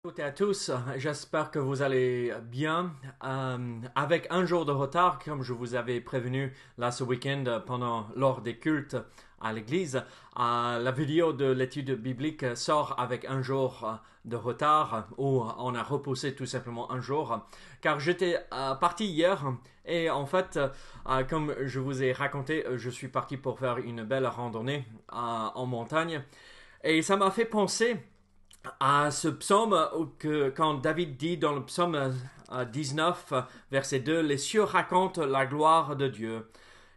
Toutes et à tous, j'espère que vous allez bien. Avec un jour de retard, comme je vous avais prévenu là ce week-end lors des cultes à l'église, la vidéo de l'étude biblique sort avec un jour de retard, où on a repoussé tout simplement un jour, car j'étais parti hier et en fait, comme je vous ai raconté, je suis parti pour faire une belle randonnée en montagne et ça m'a fait penser à ce psaume quand David dit dans le psaume 19, verset 2, « Les cieux racontent la gloire de Dieu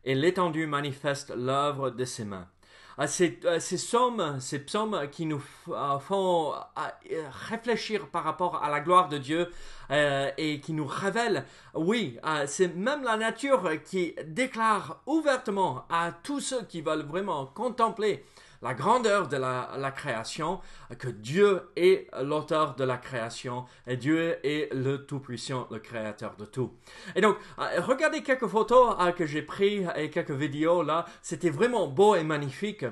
et l'étendue manifeste l'œuvre de ses mains. » Ces psaumes qui nous font réfléchir par rapport à la gloire de Dieu et qui nous révèlent, oui, c'est même la nature qui déclare ouvertement à tous ceux qui veulent vraiment contempler la grandeur de la création, que Dieu est l'auteur de la création et Dieu est le Tout-Puissant, le Créateur de tout. Et donc, regardez quelques photos que j'ai prises et quelques vidéos là, c'était vraiment beau et magnifique.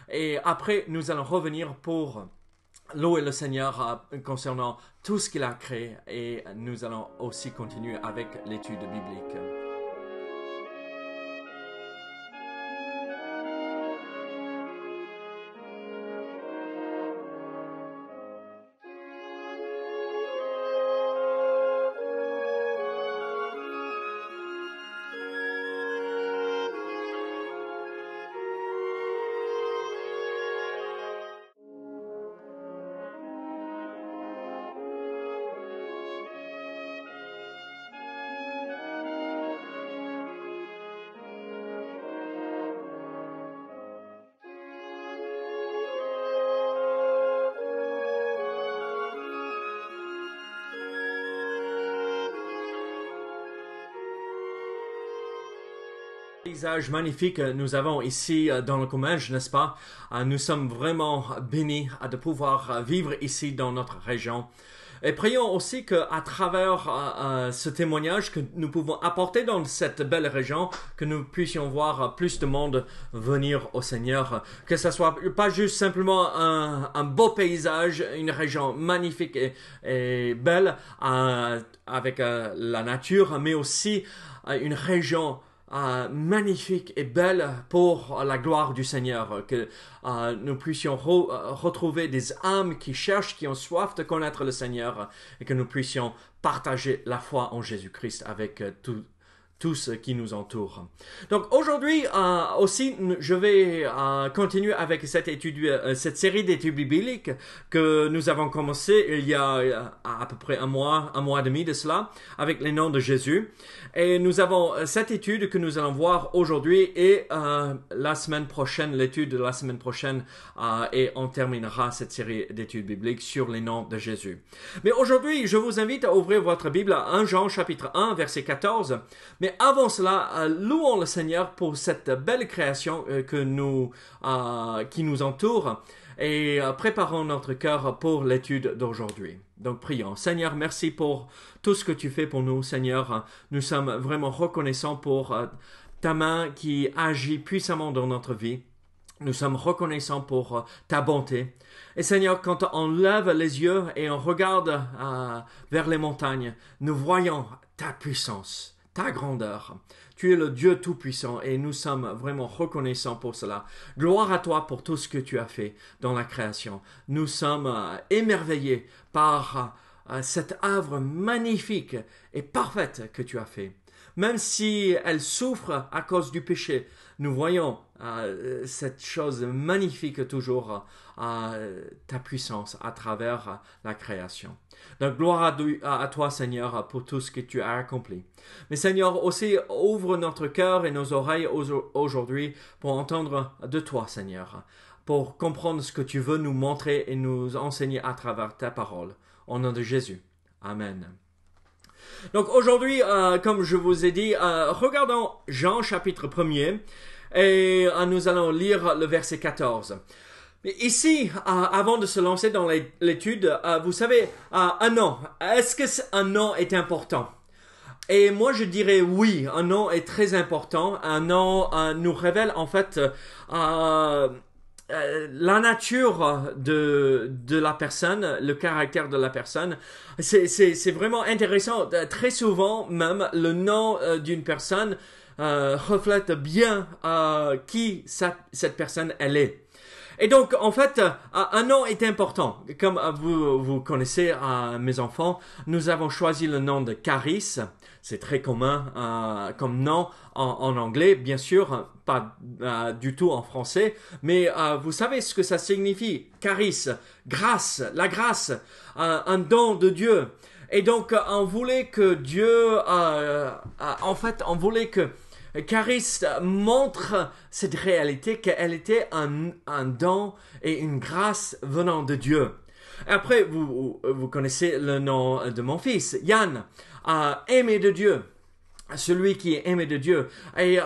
Et après, nous allons revenir pour louer le Seigneur concernant tout ce qu'il a créé et nous allons aussi continuer avec l'étude biblique. Paysage magnifique que nous avons ici dans le Comminges, n'est-ce pas? Nous sommes vraiment bénis de pouvoir vivre ici dans notre région. Et prions aussi qu'à travers ce témoignage que nous pouvons apporter dans cette belle région, que nous puissions voir plus de monde venir au Seigneur. Que ce soit pas juste simplement un beau paysage, une région magnifique et belle avec la nature, mais aussi une région magnifique et belle pour la gloire du Seigneur, que nous puissions retrouver des âmes qui cherchent, qui ont soif de connaître le Seigneur et que nous puissions partager la foi en Jésus-Christ avec tout ce qui nous entoure. Donc aujourd'hui aussi, je vais continuer avec cette série d'études bibliques que nous avons commencé il y a à peu près un mois et demi de cela, avec les noms de Jésus. Et nous avons cette étude que nous allons voir aujourd'hui et la semaine prochaine, l'étude de la semaine prochaine, et on terminera cette série d'études bibliques sur les noms de Jésus. Mais aujourd'hui, je vous invite à ouvrir votre Bible à 1 Jean chapitre 1, verset 14. Mais avant cela, louons le Seigneur pour cette belle création qui nous entoure et préparons notre cœur pour l'étude d'aujourd'hui. Donc prions. Seigneur, merci pour tout ce que tu fais pour nous, Seigneur. Nous sommes vraiment reconnaissants pour ta main qui agit puissamment dans notre vie. Nous sommes reconnaissants pour ta bonté. Et Seigneur, quand on lève les yeux et on regarde vers les montagnes, nous voyons ta puissance, ta grandeur. Tu es le Dieu Tout-Puissant et nous sommes vraiment reconnaissants pour cela. Gloire à toi pour tout ce que tu as fait dans la création. Nous sommes émerveillés par cette œuvre magnifique et parfaite que tu as fait. Même si elle souffre à cause du péché, nous voyons cette chose magnifique toujours, ta puissance à travers la création. Donc gloire à toi Seigneur pour tout ce que tu as accompli. Mais Seigneur aussi ouvre notre cœur et nos oreilles aujourd'hui pour entendre de toi Seigneur, pour comprendre ce que tu veux nous montrer et nous enseigner à travers ta parole. Au nom de Jésus. Amen. Donc aujourd'hui, comme je vous ai dit, regardons Jean chapitre 1er et nous allons lire le verset 14. Mais ici, avant de se lancer dans l'étude, vous savez, un nom, est-ce que un nom est important? Et moi je dirais oui, un nom est très important. Un nom nous révèle en fait la nature de la personne, le caractère de la personne, c'est vraiment intéressant. Très souvent, même, le nom d'une personne reflète bien qui cette personne elle est. Et donc, en fait, un nom est important. Comme vous connaissez, mes enfants, nous avons choisi le nom de Caris. C'est très commun comme nom en anglais, bien sûr, pas du tout en français. Mais vous savez ce que ça signifie. Caris, grâce, la grâce, un don de Dieu. Et donc, on voulait que Dieu, en fait, on voulait que Caris montre cette réalité qu'elle était un don et une grâce venant de Dieu. Après, vous connaissez le nom de mon fils, Yann, aimé de Dieu. Celui qui est aimé de Dieu. Et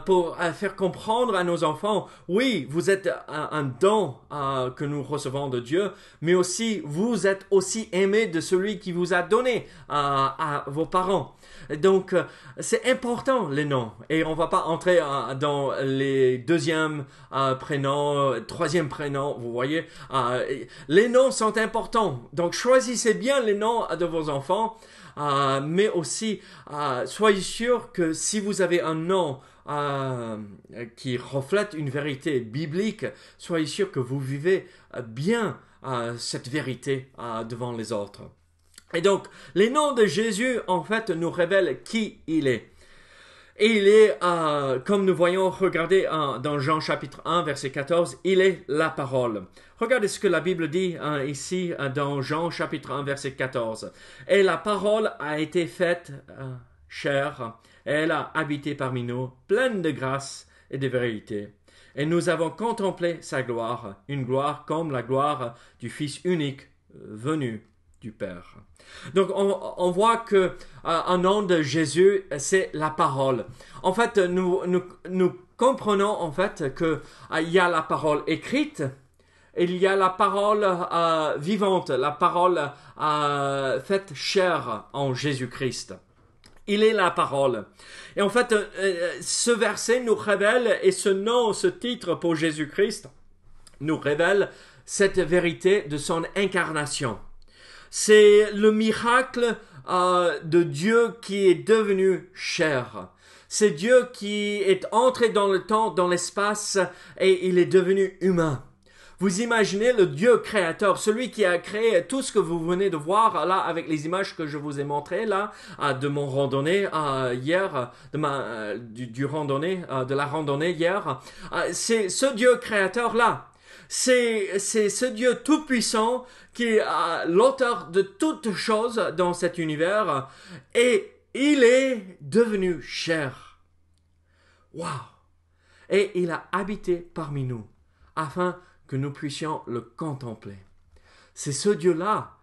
pour faire comprendre à nos enfants, oui, vous êtes un don que nous recevons de Dieu, mais aussi vous êtes aussi aimé de celui qui vous a donné à vos parents. Donc, c'est important les noms. Et on va pas entrer dans les deuxième prénoms, troisième prénom, vous voyez. Les noms sont importants. Donc, choisissez bien les noms de vos enfants. Mais aussi, soyez sûr que si vous avez un nom qui reflète une vérité biblique, soyez sûr que vous vivez bien cette vérité devant les autres. Et donc, les noms de Jésus, en fait, nous révèlent qui il est. Et il est, comme nous voyons, regardez dans Jean chapitre 1, verset 14, il est la parole. Regardez ce que la Bible dit ici dans Jean chapitre 1, verset 14. Et la parole a été faite chair, et elle a habité parmi nous, pleine de grâce et de vérité. Et nous avons contemplé sa gloire, une gloire comme la gloire du Fils unique venu du Père. Donc on voit que un nom de Jésus, c'est la parole. En fait, nous comprenons en fait que il y a la parole écrite, et il y a la parole vivante, la parole faite chair en Jésus-Christ. Il est la parole. Et en fait, ce verset nous révèle, et ce nom, ce titre pour Jésus-Christ, nous révèle cette vérité de son incarnation. C'est le miracle de Dieu qui est devenu chair. C'est Dieu qui est entré dans le temps, dans l'espace, et il est devenu humain. Vous imaginez le Dieu créateur, celui qui a créé tout ce que vous venez de voir là avec les images que je vous ai montrées là de mon randonnée hier, de la randonnée hier. C'est ce Dieu créateur là. C'est ce Dieu tout-puissant qui est l'auteur de toutes choses dans cet univers et il est devenu chair. Waouh! Et il a habité parmi nous afin que nous puissions le contempler. C'est ce Dieu-là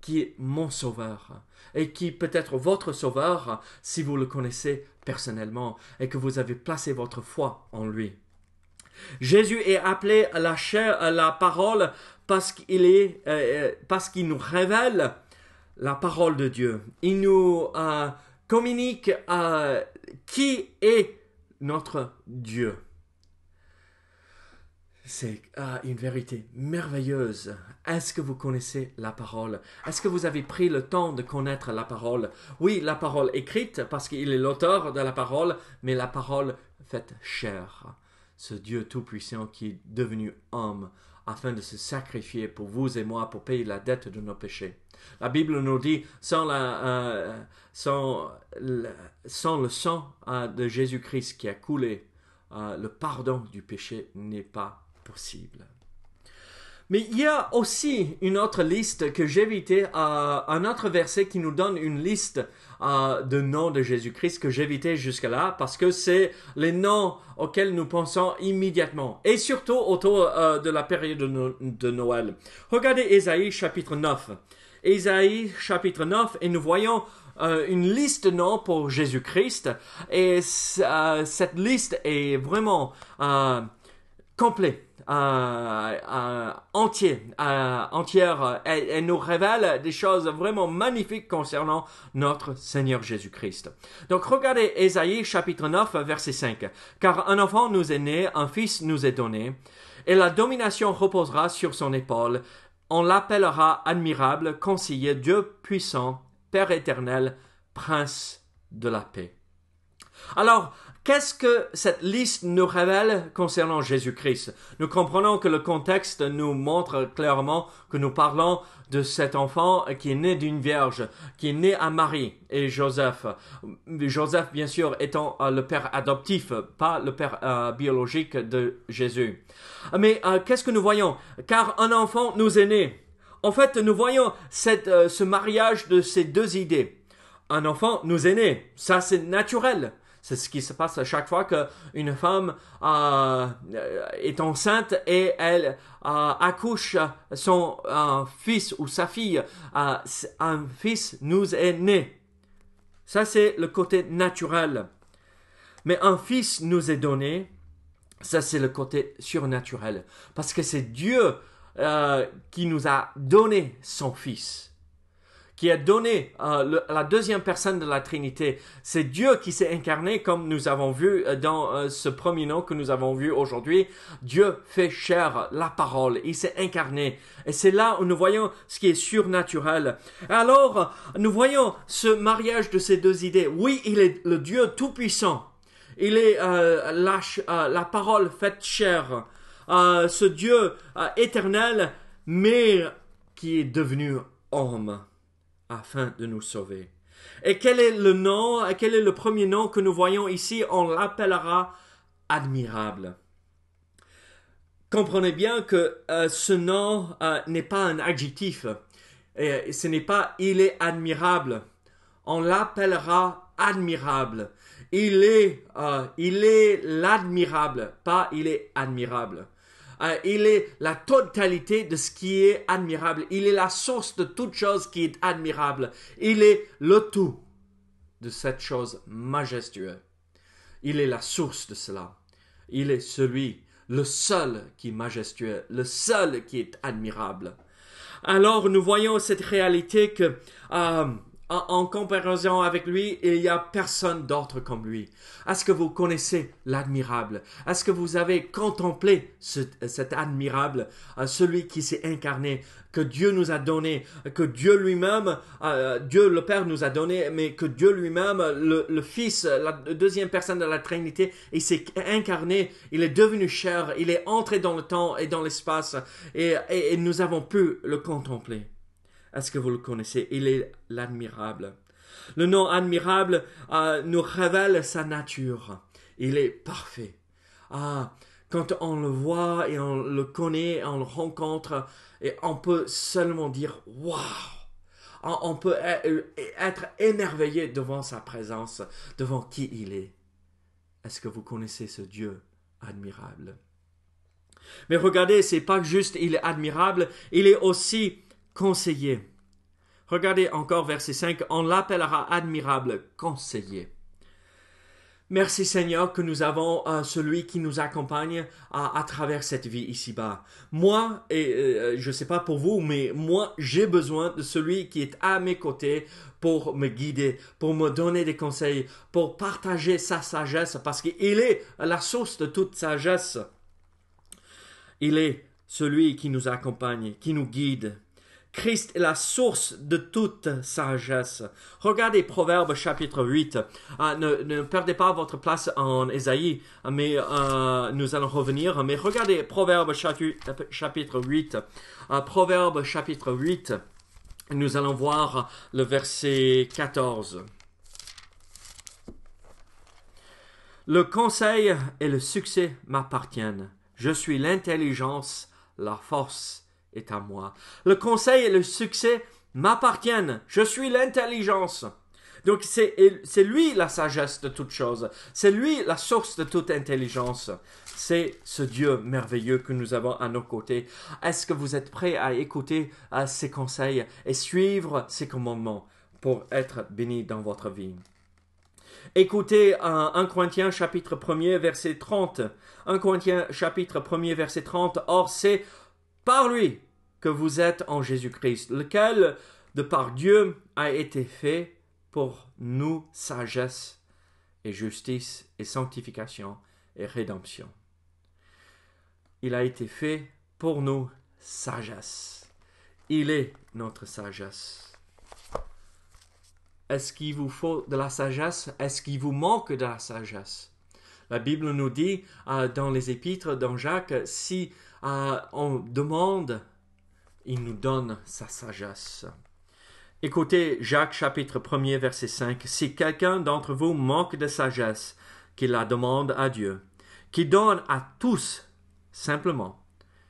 qui est mon sauveur et qui peut être votre sauveur si vous le connaissez personnellement et que vous avez placé votre foi en lui. Jésus est appelé la chair, la parole parce qu'il nous révèle la parole de Dieu. Il nous communique qui est notre Dieu. C'est une vérité merveilleuse. Est-ce que vous connaissez la parole? Est-ce que vous avez pris le temps de connaître la parole? Oui, la parole écrite parce qu'il est l'auteur de la parole, mais la parole faite chair. Ce Dieu tout-puissant qui est devenu homme afin de se sacrifier pour vous et moi pour payer la dette de nos péchés. La Bible nous dit, sans le sang de Jésus-Christ qui a coulé, le pardon du péché n'est pas possible. Mais il y a aussi une autre liste que j'ai évité, un autre verset qui nous donne une liste de noms de Jésus-Christ que j'ai évité jusque-là parce que c'est les noms auxquels nous pensons immédiatement et surtout autour de la période de Noël. Regardez Ésaïe chapitre 9. Ésaïe chapitre 9 et nous voyons une liste de noms pour Jésus-Christ et cette liste est vraiment complète. entière. Elle nous révèle des choses vraiment magnifiques concernant notre Seigneur Jésus-Christ. Donc regardez Ésaïe chapitre 9 verset 5. Car un enfant nous est né, un fils nous est donné, et la domination reposera sur son épaule. On l'appellera admirable, conseiller, Dieu puissant, Père éternel, Prince de la paix. Alors, qu'est-ce que cette liste nous révèle concernant Jésus-Christ? Nous comprenons que le contexte nous montre clairement que nous parlons de cet enfant qui est né d'une vierge, qui est né à Marie et Joseph. Joseph, bien sûr, étant le père adoptif, pas le père biologique de Jésus. Mais qu'est-ce que nous voyons? Car un enfant nous est né. En fait, nous voyons ce mariage de ces deux idées. Un enfant nous est né. Ça, c'est naturel. C'est ce qui se passe à chaque fois qu'une femme est enceinte et elle accouche son fils ou sa fille. Un fils nous est né. Ça, c'est le côté naturel. Mais un fils nous est donné. Ça, c'est le côté surnaturel. Parce que c'est Dieu qui nous a donné son fils, qui a donné la deuxième personne de la Trinité. C'est Dieu qui s'est incarné, comme nous avons vu dans ce premier nom que nous avons vu aujourd'hui. Dieu fait chair, la parole, il s'est incarné. Et c'est là où nous voyons ce qui est surnaturel. Alors, nous voyons ce mariage de ces deux idées. Oui, il est le Dieu tout-puissant. Il est la parole faite chair. Ce Dieu éternel, mais qui est devenu homme afin de nous sauver. Et quel est le nom, quel est le premier nom que nous voyons ici? On l'appellera admirable. Comprenez bien que ce nom n'est pas un adjectif. Et ce n'est pas « il est admirable ». On l'appellera admirable. Il est l'admirable, pas « il est admirable ». Il est la totalité de ce qui est admirable. Il est la source de toute chose qui est admirable. Il est le tout de cette chose majestueuse. Il est la source de cela. Il est celui, le seul qui est majestueux, le seul qui est admirable. Alors nous voyons cette réalité que en comparaison avec lui, il n'y a personne d'autre comme lui. Est-ce que vous connaissez l'admirable? Est-ce que vous avez contemplé cet admirable, celui qui s'est incarné, que Dieu nous a donné, que Dieu lui-même, Dieu le Père nous a donné, mais que Dieu lui-même, le Fils, la deuxième personne de la Trinité, il s'est incarné, il est devenu chair, il est entré dans le temps et dans l'espace, et nous avons pu le contempler. Est-ce que vous le connaissez? Il est l'admirable. Le nom admirable nous révèle sa nature. Il est parfait. Quand on le voit et on le connaît, on le rencontre, et on peut seulement dire « Waouh !» On peut être émerveillé devant sa présence, devant qui il est. Est-ce que vous connaissez ce Dieu admirable? Mais regardez, c'est pas juste il est admirable, il est aussi conseiller. Regardez encore verset 5, on l'appellera admirable, conseiller. Merci Seigneur que nous avons celui qui nous accompagne à travers cette vie ici-bas. Moi, et je ne sais pas pour vous, mais moi j'ai besoin de celui qui est à mes côtés pour me guider, pour me donner des conseils, pour partager sa sagesse, parce qu'il est la source de toute sagesse. Il est celui qui nous accompagne, qui nous guide. Christ est la source de toute sagesse. Regardez Proverbes chapitre 8. Ne perdez pas votre place en Ésaïe, mais nous allons revenir. Mais regardez Proverbes chapitre 8. Proverbes chapitre 8. Nous allons voir le verset 14. Le conseil et le succès m'appartiennent. Je suis l'intelligence, la force est à moi. Le conseil et le succès m'appartiennent. Je suis l'intelligence. Donc c'est lui la sagesse de toute chose. C'est lui la source de toute intelligence. C'est ce Dieu merveilleux que nous avons à nos côtés. Est-ce que vous êtes prêts à écouter ses conseils et suivre ses commandements pour être bénis dans votre vie? Écoutez 1 Corinthiens chapitre 1er verset 30. 1 Corinthiens chapitre 1er verset 30. Or c'est par lui que vous êtes en Jésus-Christ, lequel de par Dieu a été fait pour nous sagesse et justice et sanctification et rédemption. Il a été fait pour nous sagesse. Il est notre sagesse. Est-ce qu'il vous faut de la sagesse? Est-ce qu'il vous manque de la sagesse? La Bible nous dit dans les épîtres, dans Jacques, si on demande, il nous donne sa sagesse. Écoutez Jacques chapitre 1er verset 5. Si quelqu'un d'entre vous manque de sagesse, qu'il la demande à Dieu, qui donne à tous simplement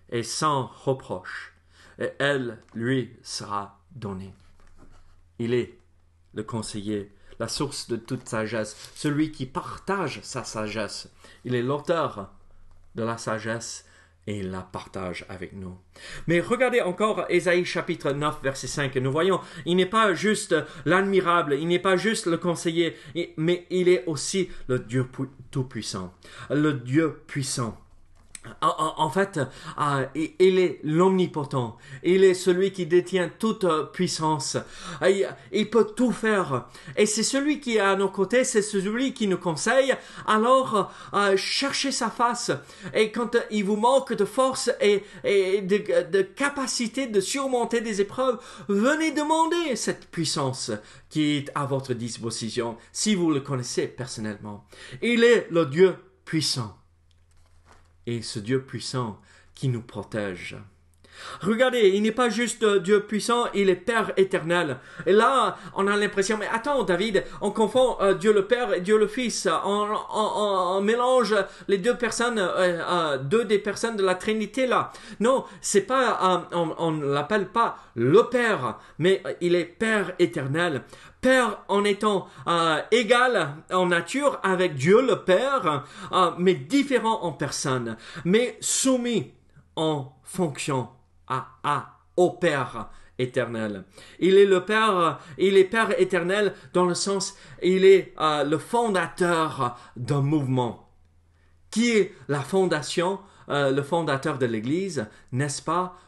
et sans reproche, et elle lui sera donnée. Il est le conseiller, la source de toute sagesse, celui qui partage sa sagesse. Il est l'auteur de la sagesse et il la partage avec nous. Mais regardez encore Ésaïe chapitre 9 verset 5. Nous voyons, il n'est pas juste l'admirable, il n'est pas juste le conseiller, mais il est aussi le Dieu tout-puissant. Le Dieu puissant. En fait, il est l'omnipotent. Il est celui qui détient toute puissance. Il peut tout faire. Et c'est celui qui est à nos côtés, c'est celui qui nous conseille. Alors, cherchez sa face. Et quand il vous manque de force et de capacité de surmonter des épreuves, venez demander cette puissance qui est à votre disposition, si vous le connaissez personnellement. Il est le Dieu puissant. Et ce Dieu puissant qui nous protège. Regardez, il n'est pas juste Dieu puissant, il est Père éternel. Et là, on a l'impression, mais attends David, on confond Dieu le Père et Dieu le Fils. On mélange les deux personnes, deux des personnes de la Trinité là. Non, c'est pas, on ne l'appelle pas le Père, mais il est Père éternel. Père en étant égal en nature avec Dieu le Père, mais différent en personne, mais soumis en fonction au Père éternel. Il est le Père, il est Père éternel dans le sens, il est le fondateur d'un mouvement, qui est la fondation, le fondateur de l'Église, n'est-ce pas?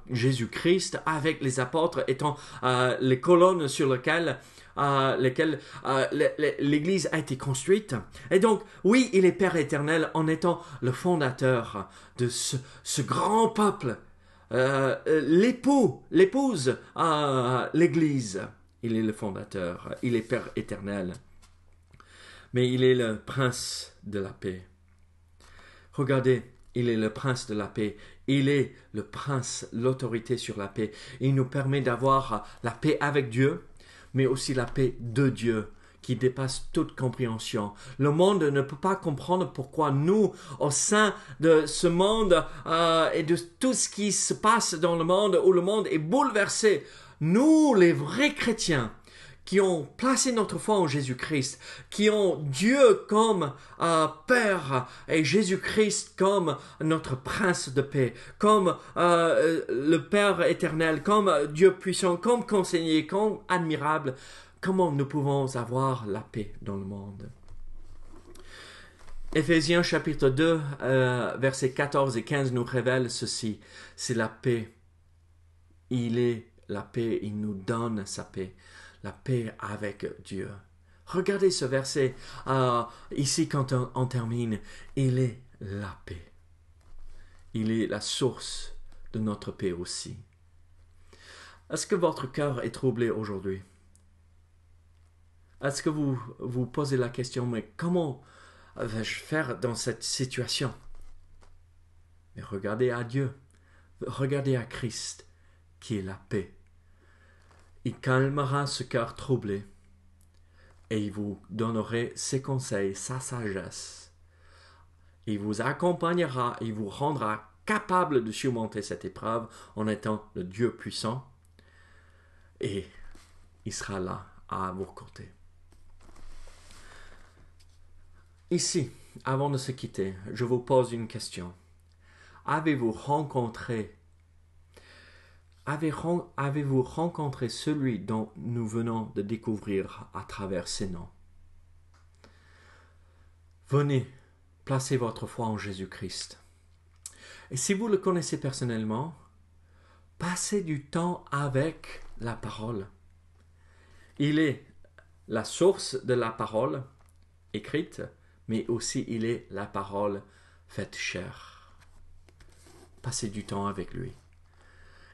Jésus-Christ avec les apôtres étant les colonnes sur lesquelles l'Église a été construite. Et donc, oui, il est Père éternel en étant le fondateur de ce grand peuple, l'épouse, l'Église. Il est le fondateur, il est Père éternel. Mais il est le prince de la paix. Regardez, il est le prince de la paix. Il est le prince, l'autorité sur la paix. Il nous permet d'avoir la paix avec Dieu, mais aussi la paix de Dieu qui dépasse toute compréhension. Le monde ne peut pas comprendre pourquoi nous, au sein de ce monde et de tout ce qui se passe dans le monde, où le monde est bouleversé, nous, les vrais chrétiens, qui ont placé notre foi en Jésus-Christ, qui ont Dieu comme Père et Jésus-Christ comme notre prince de paix, comme le Père éternel, comme Dieu puissant, comme conseiller, comme admirable. Comment nous pouvons avoir la paix dans le monde? Éphésiens chapitre 2, versets 14 et 15 nous révèle ceci. C'est la paix. Il est la paix, il nous donne sa paix. La paix avec Dieu. Regardez ce verset ici quand on termine. Il est la paix. Il est la source de notre paix aussi. Est-ce que votre cœur est troublé aujourd'hui? Est-ce que vous vous posez la question, mais comment vais-je faire dans cette situation? Mais regardez à Dieu. Regardez à Christ qui est la paix. Il calmera ce cœur troublé et il vous donnera ses conseils, sa sagesse. Il vous accompagnera, il vous rendra capable de surmonter cette épreuve en étant le Dieu puissant et il sera là à vos côtés. Ici, avant de se quitter, je vous pose une question. Avez-vous rencontré celui dont nous venons de découvrir à travers ces noms? venez, placez votre foi en Jésus-Christ. Et si vous le connaissez personnellement, passez du temps avec la parole. Il est la source de la parole écrite, mais aussi il est la parole faite chair. Passez du temps avec lui.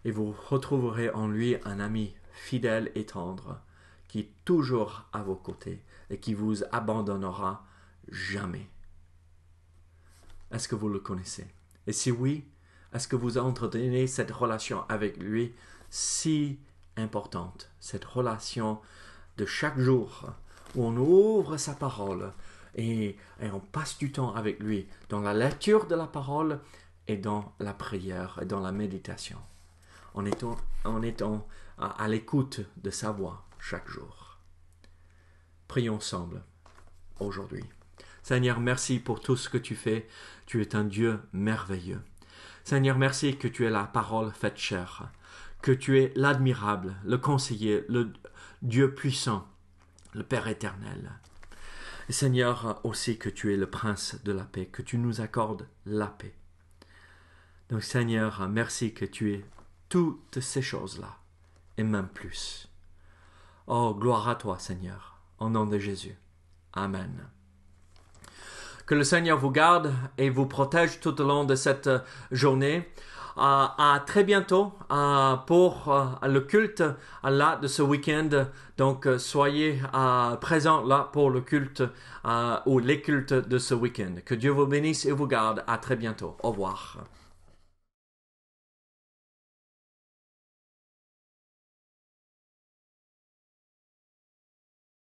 Et vous retrouverez en lui un ami fidèle et tendre, qui est toujours à vos côtés et qui vous abandonnera jamais. Est-ce que vous le connaissez? Et si oui, est-ce que vous entretenez cette relation avec lui si importante, cette relation de chaque jour où on ouvre sa parole et on passe du temps avec lui dans la lecture de la parole et dans la prière et dans la méditation, en étant à l'écoute de sa voix chaque jour. Prions ensemble aujourd'hui. Seigneur, merci pour tout ce que tu fais. Tu es un Dieu merveilleux. Seigneur, merci que tu es la parole faite chair, que tu es l'admirable, le conseiller, le Dieu puissant, le Père éternel. Et Seigneur, aussi que tu es le prince de la paix, que tu nous accordes la paix. Donc Seigneur, merci que tu es toutes ces choses-là, et même plus. Oh, gloire à toi, Seigneur, au nom de Jésus. Amen. Que le Seigneur vous garde et vous protège tout au long de cette journée. À très bientôt pour le culte là de ce week-end. Donc soyez présents là pour le culte ou les cultes de ce week-end. Que Dieu vous bénisse et vous garde. À très bientôt. Au revoir.